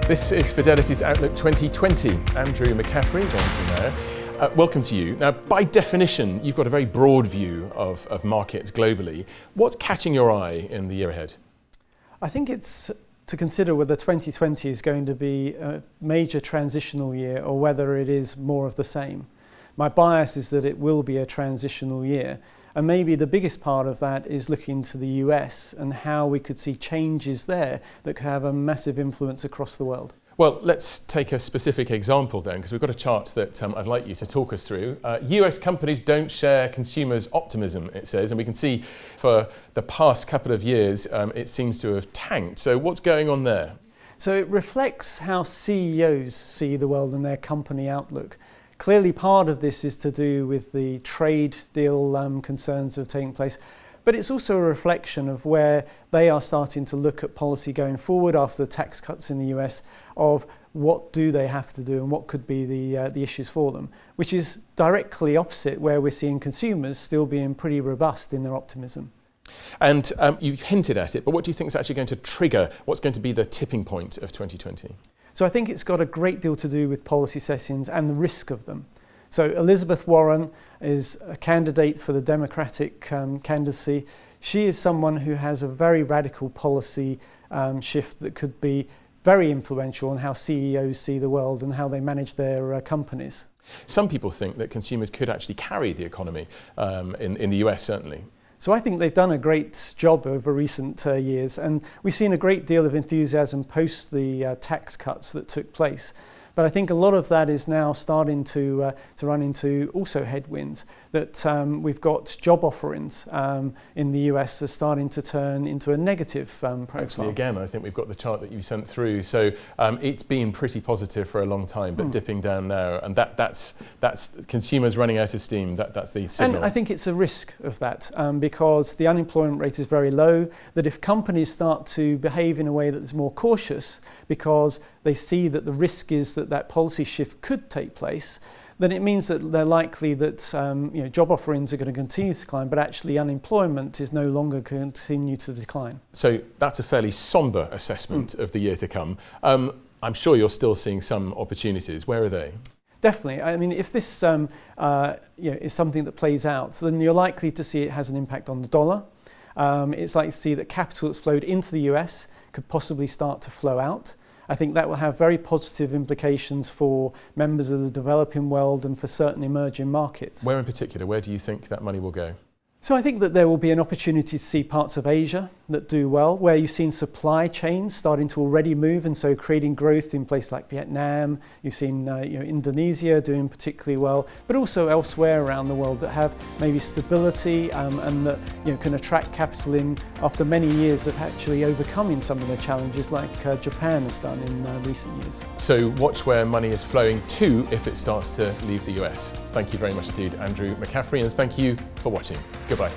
This is Fidelity's Outlook 2020. Andrew McCaffrey, joined me there. Welcome to you. Now, by definition, you've got a very broad view of markets globally. What's catching your eye in the year ahead? I think it's to consider whether 2020 is going to be a major transitional year or whether it is more of the same. My bias is that it will be a transitional year. And maybe the biggest part of that is looking to the US and how we could see changes there that could have a massive influence across the world. Well, let's take a specific example then, because we've got a chart that I'd like you to talk us through. US companies don't share consumers' optimism, it says, and we can see for the past couple of years it seems to have tanked. So what's going on there? So it reflects how CEOs see the world and their company outlook. Clearly part of this is to do with the trade deal concerns that have taken place, but it's also a reflection of where they are starting to look at policy going forward after the tax cuts in the US of what do they have to do and what could be the issues for them, which is directly opposite where we're seeing consumers still being pretty robust in their optimism. And you've hinted at it, but what do you think is actually going to trigger, what's going to be the tipping point of 2020? So I think it's got a great deal to do with policy settings and the risk of them. So Elizabeth Warren is a candidate for the Democratic candidacy. She is someone who has a very radical policy shift that could be very influential on how CEOs see the world and how they manage their companies. Some people think that consumers could actually carry the economy in the US, certainly. So I think they've done a great job over recent years, and we've seen a great deal of enthusiasm post the tax cuts that took place. But I think a lot of that is now starting to run into also headwinds, that we've got job offerings in the US are starting to turn into a negative profile. Actually, again, I think we've got the chart that you sent through. So it's been pretty positive for a long time, but dipping down now. And that's consumers running out of steam. That's the signal. And I think it's a risk of that because the unemployment rate is very low, that if companies start to behave in a way that is more cautious because they see that the risk is that policy shift could take place, then it means that they're likely that job offerings are going to continue to decline, but actually unemployment is no longer going to continue to decline. So that's a fairly sombre assessment of the year to come. I'm sure you're still seeing some opportunities. Where are they? Definitely. I mean, if this is something that plays out, then you're likely to see it has an impact on the dollar. It's likely to see that capital that's flowed into the US could possibly start to flow out. I think that will have very positive implications for members of the developing world and for certain emerging markets. Where in particular, where do you think that money will go? So I think that there will be an opportunity to see parts of Asia that do well, where you've seen supply chains starting to already move, and so creating growth in places like Vietnam. You've seen Indonesia doing particularly well, but also elsewhere around the world that have maybe stability and that can attract capital in after many years of actually overcoming some of the challenges like Japan has done in recent years. So watch where money is flowing to if it starts to leave the US. Thank you very much indeed, Andrew McCaffrey, and thank you for watching. Goodbye.